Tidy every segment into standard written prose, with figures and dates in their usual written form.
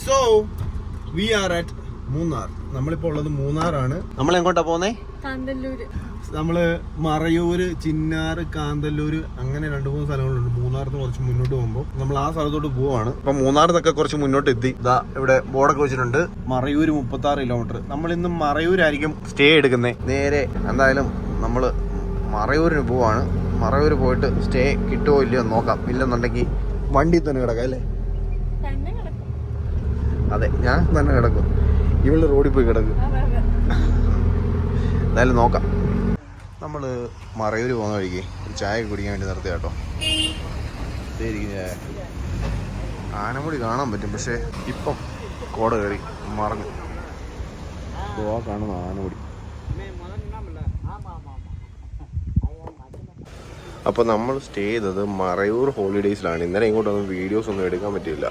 So we are at Munnar. നമ്മളിപ്പോൾ ഉള്ളത് മൂന്നാറാണ്. നമ്മൾ എങ്ങോട്ടാ പോന്നേ? കാന്തല്ലൂര്. നമ്മള് മറയൂര്, ചിന്നാറ്, കാന്തല്ലൂര് അങ്ങനെ 2-3 സ്ഥലങ്ങളുണ്ട്. മൂന്നാറിന് കുറച്ച് മുന്നോട്ട് പോകുമ്പോൾ നമ്മൾ ആ സ്ഥലത്തോട്ട് പോവാണ്. അപ്പൊ മൂന്നാറിന്നൊക്കെ കുറച്ച് മുന്നോട്ട് എത്തി. ഇതാ ഇവിടെ ബോർഡൊക്കെ വെച്ചിട്ടുണ്ട്. മറയൂര് 36 കിലോമീറ്റർ. നമ്മൾ ഇന്ന് മറയൂരായിരിക്കും സ്റ്റേ എടുക്കുന്നത്. നേരെ എന്തായാലും നമ്മള് മറയൂരിന് പോവാണ്. മറയൂര് പോയിട്ട് സ്റ്റേ കിട്ടുമോ ഇല്ലയോ നോക്കാം. ഇല്ലെന്നുണ്ടെങ്കിൽ വണ്ടി തന്നെ കിടക്കാം അല്ലേ? അതെ, ഞാൻ തന്നെ കിടക്കും. ഇവള് റോഡിൽ പോയി കിടക്കും. എന്തായാലും നോക്കാം. നമ്മൾ മറയൂര് പോകുന്ന വഴിക്ക് ഒരു ചായ കുടിക്കാൻ വേണ്ടി നിർത്തി കേട്ടോ. ആനമുടി കാണാൻ പറ്റും, പക്ഷേ ഇപ്പം കോട കയറി മറഞ്ഞു. ഗോവ കാണുന്ന ആനമുടി. അപ്പോൾ നമ്മൾ സ്റ്റേ ചെയ്തത് മറയൂർ ഹോളിഡേയ്സിലാണ്. ഇന്നലെ ഇങ്ങോട്ടൊന്നും വീഡിയോസ് ഒന്നും എടുക്കാൻ പറ്റില്ല.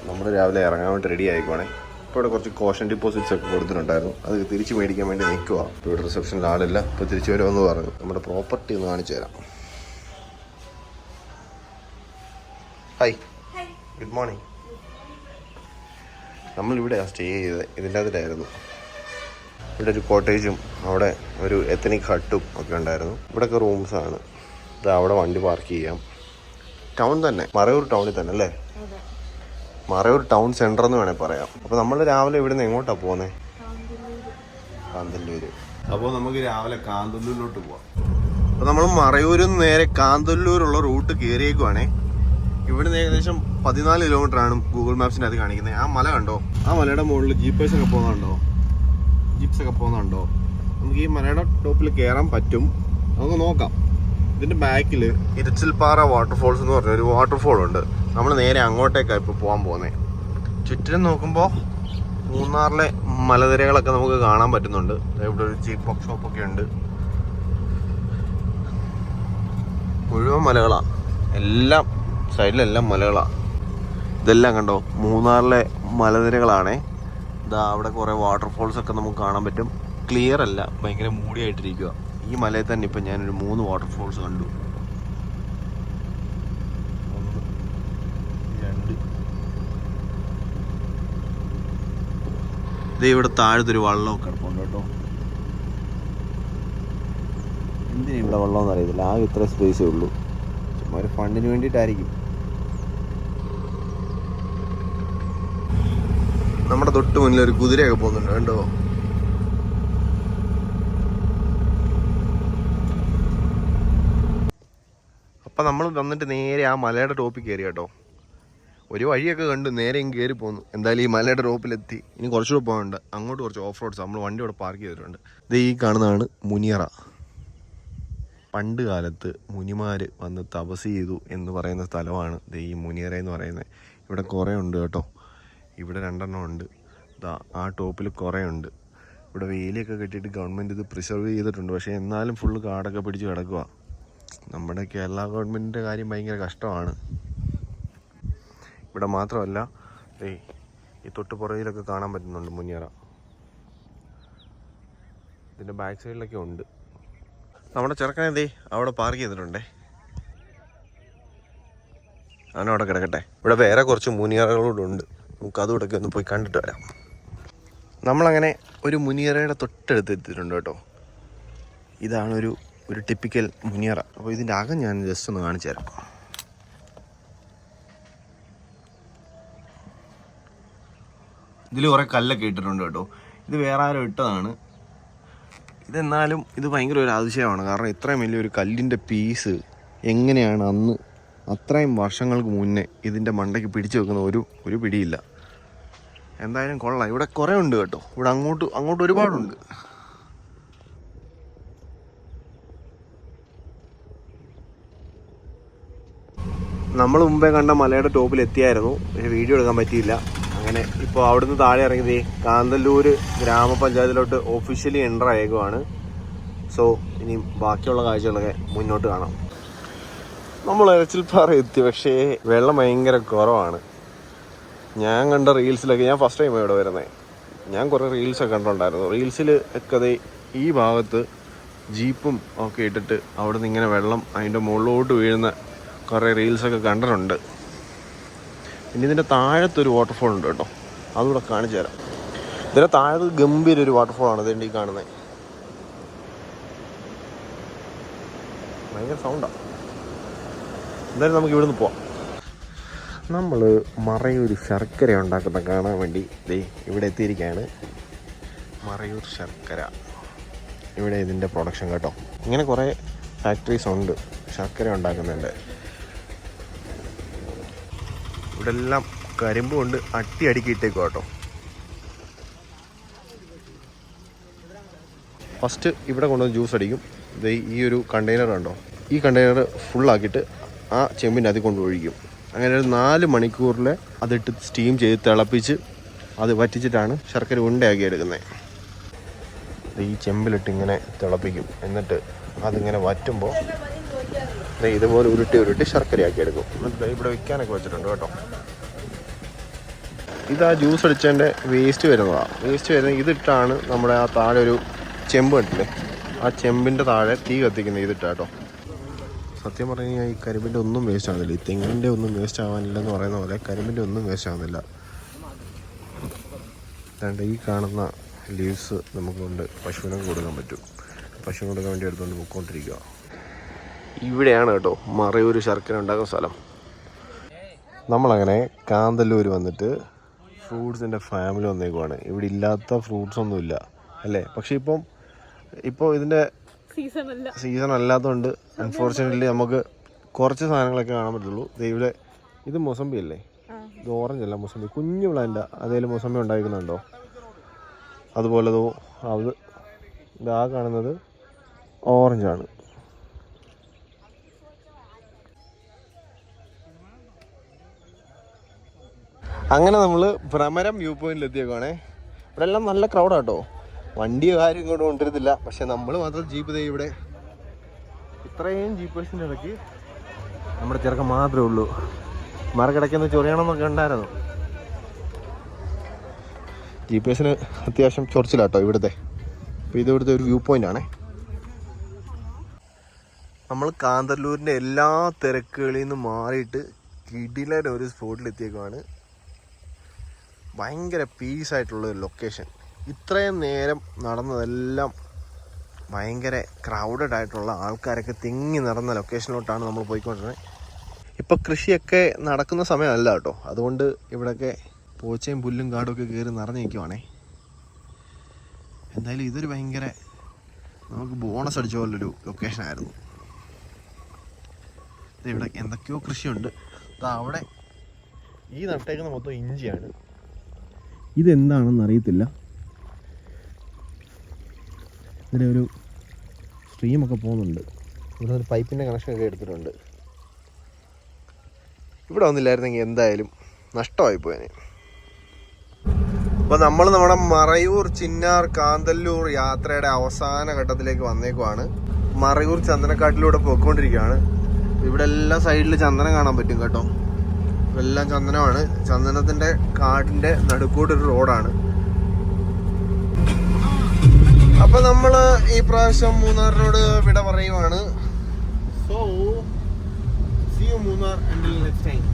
നമ്മൾ രാവിലെ ഇറങ്ങാൻ വേണ്ടി റെഡി ആയിക്കോണേ. ഇപ്പോൾ ഇവിടെ കുറച്ച് കോഷൻ ഡിപ്പോസിറ്റ്സ് ഒക്കെ കൊടുത്തിട്ടുണ്ടായിരുന്നു. അത് തിരിച്ച് മേടിക്കാൻ വേണ്ടി നിൽക്കുക. ഇപ്പോൾ ഇവിടെ റിസപ്ഷനിൽ ആളില്ല. ഇപ്പോൾ തിരിച്ചു വരുമെന്ന് പറഞ്ഞു. നമ്മുടെ പ്രോപ്പർട്ടി ഒന്ന് കാണിച്ചു തരാം. Hi, good morning. നമ്മളിവിടെയാണ് സ്റ്റേ ചെയ്തത്. ഇതിൻ്റെ അതിലായിരുന്നു. ഇവിടെ ഒരു കോട്ടേജും അവിടെ ഒരു എത്തനിക് ഹട്ടും ഒക്കെ ഉണ്ടായിരുന്നു. ഇവിടെയൊക്കെ റൂംസാണ്. ഇത് അവിടെ വണ്ടി പാർക്ക് ചെയ്യാം. ടൗൺ തന്നെ, മറയൂർ ടൗണിൽ തന്നെ അല്ലേ? മറയൂർ ടൗൺ സെൻറ്റർ എന്ന് വേണേൽ പറയാം. അപ്പോൾ നമ്മൾ രാവിലെ ഇവിടുന്ന് എങ്ങോട്ടാണ് പോകുന്നത്? കാന്തല്ലൂര്. അപ്പോൾ നമുക്ക് രാവിലെ കാന്തല്ലൂരിലോട്ട് പോവാം. അപ്പോൾ നമ്മൾ മറയൂരിൽ നിന്ന് നേരെ കാന്തല്ലൂരുള്ള റൂട്ട് കയറിയേക്കുവാണേ. ഇവിടുന്ന് ഏകദേശം 14 കിലോമീറ്റർ ആണ് ഗൂഗിൾ മാപ്സിൻ്റെ അത് കാണിക്കുന്നത്. ആ മല കണ്ടോ? ആ മലയുടെ മുകളിൽ ജീപ്പേഴ്സ് ഒക്കെ പോകുന്നുണ്ടോ? ജീപ്സ് ഒക്കെ പോകുന്നുണ്ടോ? നമുക്ക് ഈ മലയുടെ ടോപ്പിൽ കയറാൻ പറ്റും. നമുക്ക് നോക്കാം. ഇതിൻ്റെ ബാക്കിൽ ഇരച്ചിൽപ്പാറ വാട്ടർഫോൾസ് എന്ന് പറഞ്ഞൊരു വാട്ടർഫോൾ ഉണ്ട്. നമ്മൾ നേരെ അങ്ങോട്ടേക്കാണ് ഇപ്പോൾ പോകാൻ പോകുന്നത്. ചുറ്റിനും നോക്കുമ്പോൾ മൂന്നാറിലെ മലനിരകളൊക്കെ നമുക്ക് കാണാൻ പറ്റുന്നുണ്ട്. ഇവിടെ ഒരു ചീപ്പ് വർക്ക്ഷോപ്പൊക്കെ ഉണ്ട്. മുഴുവൻ മലകളാണ്. എല്ലാം സൈഡിലെല്ലാം മലകളാണ്. ഇതെല്ലാം കണ്ടോ മൂന്നാറിലെ മലനിരകളാണേ. ഇതാ അവിടെ കുറേ വാട്ടർഫോൾസ് ഒക്കെ നമുക്ക് കാണാൻ പറ്റും. ക്ലിയർ അല്ല, ഭയങ്കര മൂടിയായിട്ടിരിക്കുക. ഈ മലയിൽ തന്നെ ഇപ്പം ഞാനൊരു 3 വാട്ടർഫോൾസ് കണ്ടു. 1, 2. ഇത് ഇവിടെ താഴത്തൊരു വള്ളമൊക്കെ കിടപ്പുണ്ട് കേട്ടോ. എന്തിനാ ഇവിടെ വെള്ളമെന്ന് അറിയത്തില്ല. ആകെ ഇത്ര സ്പേസേ ഉള്ളൂ. ചുമ്മാ ഒരു ഫണ്ടിന് വേണ്ടിയിട്ടായിരിക്കും. നമ്മുടെ തൊട്ട് മുന്നിൽ ഒരു കുതിരയൊക്കെ പോകുന്നുണ്ട് കണ്ടോ. അപ്പം നമ്മൾ വന്നിട്ട് നേരെ ആ മലയുടെ ടോപ്പിൽ കയറി കേട്ടോ. ഒരു വഴിയൊക്കെ കണ്ടു, നേരെ ഇങ്ങ് കയറി പോന്നു. എന്തായാലും ഈ മലയുടെ ടോപ്പിലെത്തി. ഇനി കുറച്ചുകൂടെ പോകാനുണ്ട്. അങ്ങോട്ട് കുറച്ച് ഓഫ് റോഡ്സ്. നമ്മൾ വണ്ടി ഇവിടെ പാർക്ക് ചെയ്തിട്ടുണ്ട്. ഇത് ഈ കാണുന്നതാണ് മുനിയറ. പണ്ട് കാലത്ത് മുനിമാർ വന്ന് തപസ് ചെയ്തു എന്ന് പറയുന്ന സ്ഥലമാണ് ഇത് ഈ മുനിയറ എന്ന് പറയുന്നത്. ഇവിടെ കുറേ ഉണ്ട് കേട്ടോ. ഇവിടെ 2 ഉണ്ട്. ഇതാ ആ ടോപ്പിൽ കുറേ ഉണ്ട്. ഇവിടെ വേലിയൊക്കെ കെട്ടിയിട്ട് ഗവൺമെൻറ് ഇത് പ്രിസർവ് ചെയ്തിട്ടുണ്ട്. പക്ഷേ എന്നാലും ഫുള്ള് കാടൊക്കെ പിടിച്ച് കിടക്കുക. നമ്മുടെ കേരള ഗവൺമെൻറ്റിൻ്റെ കാര്യം ഭയങ്കര കഷ്ടമാണ്. ഇവിടെ മാത്രമല്ല, ഈ തൊട്ടുപുറയിലൊക്കെ കാണാൻ പറ്റുന്നുണ്ട് മുനിയറ. ഇതിൻ്റെ ബാക്ക് സൈഡിലൊക്കെ ഉണ്ട്. നമ്മുടെ ചെറുക്കനെ അവിടെ പാർക്ക് ചെയ്തിട്ടുണ്ടേ. അവനവിടെ കിടക്കട്ടെ. ഇവിടെ വേറെ കുറച്ച് മുനിയറകളോടുണ്ട്. നമുക്ക് അതുകൂടെയൊക്കെ ഒന്ന് പോയി കണ്ടിട്ട് വരാം. നമ്മളങ്ങനെ ഒരു മുനിയറയുടെ തൊട്ടടുത്ത് എത്തിയിട്ടുണ്ട് കേട്ടോ. ഇതാണ് ഒരു ടിപ്പിക്കൽ മുനിയറ. അപ്പോൾ ഇതിൻ്റെ അകം ഞാൻ ജസ്റ്റ് ഒന്ന് കാണിച്ചു തരാം. ഇതിൽ കുറേ കല്ലൊക്കെ ഇട്ടിട്ടുണ്ട് കേട്ടോ. ഇത് വേറെ ആരോ ഇട്ടതാണ്. ഇതെന്നാലും ഇത് ഭയങ്കര ഒരു അതിശയമാണ്. കാരണം ഇത്രയും വലിയൊരു കല്ലിൻ്റെ പീസ് എങ്ങനെയാണ് അന്ന് അത്രയും വർഷങ്ങൾക്ക് മുന്നേ ഇതിൻ്റെ മണ്ടയ്ക്ക് പിടിച്ചു വെക്കുന്ന ഒരു പിടിയില്ല. എന്തായാലും കൊള്ളാം. ഇവിടെ കുറേ ഉണ്ട് കേട്ടോ. ഇവിടെ അങ്ങോട്ട് ഒരുപാടുണ്ട്. നമ്മൾ മുമ്പേ കണ്ട മലയുടെ ടോപ്പിൽ എത്തിയായിരുന്നു. പക്ഷേ വീഡിയോ എടുക്കാൻ പറ്റിയില്ല. അങ്ങനെ ഇപ്പോൾ അവിടുന്ന് താഴെ ഇറങ്ങിയത് കാന്തല്ലൂർ ഗ്രാമപഞ്ചായത്തിലോട്ട് ഒഫീഷ്യലി എൻ്റർ ആയേക്കുവാണ്. സോ ഇനി ബാക്കിയുള്ള കാഴ്ചകളൊക്കെ മുന്നോട്ട് കാണാം. നമ്മൾ ഇരച്ചിൽപ്പാറ എത്തി. പക്ഷേ വെള്ളം ഭയങ്കര കുറവാണ്. ഞാൻ കണ്ട റീൽസിലൊക്കെ, ഞാൻ ഫസ്റ്റ് ടൈം ഇവിടെ വരുന്നത്. ഞാൻ കുറേ റീൽസൊക്കെ കണ്ടിട്ടുണ്ടായിരുന്നു. റീൽസിൽ ഒക്കെ ഈ ഭാഗത്ത് ജീപ്പും ഒക്കെ ഇട്ടിട്ട് അവിടെ നിന്ന് ഇങ്ങനെ വെള്ളം അതിൻ്റെ മുകളിലോട്ട് വീഴുന്ന കുറേ റീൽസൊക്കെ കണ്ടിട്ടുണ്ട്. ഇനി ഇതിൻ്റെ താഴത്തൊരു വാട്ടർഫോൾ ഉണ്ട് കേട്ടോ, അതുകൂടെ കാണിച്ചു തരാം. ഇതിൻ്റെ താഴത്ത് ഗംഭീര ഒരു വാട്ടർഫോളാണ് ഇതിൻ്റെ ഈ കാണുന്നത്. ഭയങ്കര സൗണ്ടാണ്. എന്തായാലും നമുക്ക് ഇവിടുന്ന് പോവാം. നമ്മൾ മറയൂർ ശർക്കര ഉണ്ടാക്കുന്ന കാണാൻ വേണ്ടി ഇവിടെ എത്തിയിരിക്കുകയാണ്. മറയൂർ ശർക്കര, ഇവിടെ ഇതിൻ്റെ പ്രൊഡക്ഷൻ കേട്ടോ. ഇങ്ങനെ കുറേ ഫാക്ടറീസ് ഉണ്ട് ശർക്കര ഉണ്ടാക്കുന്നുണ്ട്. ഇവിടെ എല്ലാം കരിമ്പ് കൊണ്ട് അടുക്കിയിട്ടേക്കും കേട്ടോ. ഫസ്റ്റ് ഇവിടെ കൊണ്ടുവന്ന് ജ്യൂസ് അടിക്കും. ഇത് ഈ ഒരു കണ്ടെയ്നർ ഉണ്ടോ, ഈ കണ്ടെയ്നർ ഫുള്ളാക്കിയിട്ട് ആ ചെമ്പിൻ്റെ അതിൽ കൊണ്ട് ഒഴിക്കും. അങ്ങനെ ഒരു 4 മണിക്കൂറിൽ അതിട്ട് സ്റ്റീം ചെയ്ത് തിളപ്പിച്ച് അത് വറ്റിച്ചിട്ടാണ് ശർക്കര ഉണ്ടയാക്കി എടുക്കുന്നത്. ഈ ചെമ്പിലിട്ട് ഇങ്ങനെ തിളപ്പിക്കും. എന്നിട്ട് അതിങ്ങനെ വറ്റുമ്പോൾ ഇതുപോലെ ഉരുട്ടി ശർക്കരയാക്കി എടുക്കും. എന്നിട്ട് ഇവിടെ വെക്കാനൊക്കെ വെച്ചിട്ടുണ്ട് കേട്ടോ. ഇതാ ജ്യൂസ് അടിച്ചതിൻ്റെ വേസ്റ്റ് വരുന്നതാണ്. വേസ്റ്റ് വരുന്നത് ഇതിട്ടാണ് നമ്മുടെ ആ താഴെ ഒരു ചെമ്പ് കണ്ടില്ലേ, ആ ചെമ്പിൻ്റെ താഴെ തീ കത്തിക്കുന്നത് ഇതിട്ടാ കേട്ടോ. സത്യം പറഞ്ഞു കഴിഞ്ഞാൽ ഈ കരിമ്പിൻ്റെ ഒന്നും വേസ്റ്റ് ആവുന്നില്ല. ഈ തെങ്ങിൻ്റെ ഒന്നും വേസ്റ്റ് ആവാനില്ലെന്ന് പറയുന്ന പോലെ കരിമ്പിൻ്റെ ഒന്നും വേസ്റ്റ് ആവുന്നില്ല. അതുകൊണ്ട് ഈ കാണുന്ന ലീവ്സ് നമുക്ക് കൊണ്ട് പശുവിനും കൊടുക്കാൻ പറ്റും. പശുവിന് കൊടുക്കാൻ വേണ്ടി എടുത്തുകൊണ്ട് പോയിക്കൊണ്ടിരിക്കുക. ഇവിടെയാണ് കേട്ടോ മറയൂർ ശർക്കര ഉണ്ടാക്കുന്ന സ്ഥലം. നമ്മളങ്ങനെ കാന്തല്ലൂർ വന്നിട്ട് ഫ്രൂട്ട്സിൻ്റെ ഫാമിലി വന്നേക്കുവാണ്. ഇവിടെ ഇല്ലാത്ത ഫ്രൂട്ട്സ് ഒന്നുമില്ല അല്ലേ. പക്ഷെ ഇപ്പോൾ ഇതിൻ്റെ സീസൺ അല്ലാത്തതുകൊണ്ട് അൺഫോർച്ചുനേറ്റ്ലി നമുക്ക് കുറച്ച് സാധനങ്ങളൊക്കെ കാണാൻ പറ്റുള്ളൂ. ഇവിടെ ഇത് മൊസമ്പി അല്ലേ, ഇത് ഓറഞ്ച് അല്ല മൊസമ്പി, കുഞ്ഞു പ്ലാന്റ്. അതേലും മൊസമ്പി ഉണ്ടായിരിക്കുന്നുണ്ടോ? അതുപോലെ അത് ഇതാ കാണുന്നത് ഓറഞ്ചാണ്. അങ്ങനെ നമ്മൾ ഭ്രമരം വ്യൂ പോയിന്റിൽ എത്തിയേക്കുവാണേ. ഇവിടെ എല്ലാം നല്ല ക്രൗഡാട്ടോ. വണ്ടി കാര്യം ഇങ്ങോട്ട് കൊണ്ടുവരത്തില്ല. പക്ഷെ നമ്മൾ മാത്രം ജീപ്പ് ഇവിടെ ഇത്രയും ജീപ്പേഴ്സിൻ്റെ ഇടയ്ക്ക് നമ്മുടെ ചെറുക്കൻ മാത്രമേ ഉള്ളൂ. മരക്കിടയ്ക്കൊന്ന് ചൊറിയണമെന്നൊക്കെ ഉണ്ടായിരുന്നു. ജീപ്പേഴ്സിന് അത്യാവശ്യം ചൊറിച്ചിലാട്ടോ ഇവിടുത്തെ. അപ്പോൾ ഇവിടുത്തെ ഒരു വ്യൂ പോയിൻ്റ് ആണേ. നമ്മൾ കാന്തല്ലൂരിൻ്റെ എല്ലാ തിരക്കുകളിൽ നിന്ന് മാറിയിട്ട് കിടിലൻ ഒരു സ്പോട്ടിലെത്തിയേക്കുവാണ്. ഭയങ്കര പീസായിട്ടുള്ള ഒരു ലൊക്കേഷൻ. ഇത്രയും നേരം നടന്നതെല്ലാം ഭയങ്കര ക്രൗഡഡ് ആയിട്ടുള്ള ആൾക്കാരൊക്കെ തിങ്ങി നിറഞ്ഞ ലൊക്കേഷനിലോട്ടാണ് നമ്മൾ പോയിക്കൊണ്ടിരുന്നത്. ഇപ്പോൾ കൃഷിയൊക്കെ നടക്കുന്ന സമയമല്ല കേട്ടോ. അതുകൊണ്ട് ഇവിടെയൊക്കെ പോച്ചയും പുല്ലും കാടും ഒക്കെ കയറി നിറഞ്ഞു നിൽക്കുവാണേ. എന്തായാലും ഇതൊരു ഭയങ്കര നമുക്ക് ബോണസ് അടിച്ച പോലൊരു ലൊക്കേഷനായിരുന്നു. ഇവിടെ എന്തൊക്കെയോ കൃഷിയുണ്ട്. അവിടെ ഈ നട്ടേക്കുന്ന മൊത്തം ഇഞ്ചിയാണ്. ഇതെന്താണെന്ന് അറിയത്തില്ല. ഇതിലെ ഒരു സ്ട്രീമൊക്കെ പോകുന്നുണ്ട്. ഇവിടെ ഒരു പൈപ്പിൻ്റെ കണക്ഷനൊക്കെ എടുത്തിട്ടുണ്ട്. ഇവിടെ വന്നില്ലായിരുന്നെങ്കിൽ എന്തായാലും നഷ്ടമായി പോയനെ. അപ്പോൾ നമ്മൾ നമ്മുടെ മറയൂർ ചിന്നാർ കാന്തല്ലൂർ യാത്രയുടെ അവസാന ഘട്ടത്തിലേക്ക് വന്നേക്കുവാണ്. മറയൂർ ചന്ദനക്കാട്ടിലൂടെ പോയിക്കൊണ്ടിരിക്കുകയാണ്. ഇവിടെ എല്ലാ സൈഡിൽ ചന്ദനം കാണാൻ പറ്റും കേട്ടോ. എല്ലാം ചന്ദനമാണ്. ചന്ദനത്തിൻ്റെ കാടിൻ്റെ നടുക്കൂടൊരു റോഡാണ്. അപ്പോൾ നമ്മൾ ഈ പ്രാവശ്യം മൂന്നാറിനോട് വിട പറയുവാണ്. So see you Munnar until next time.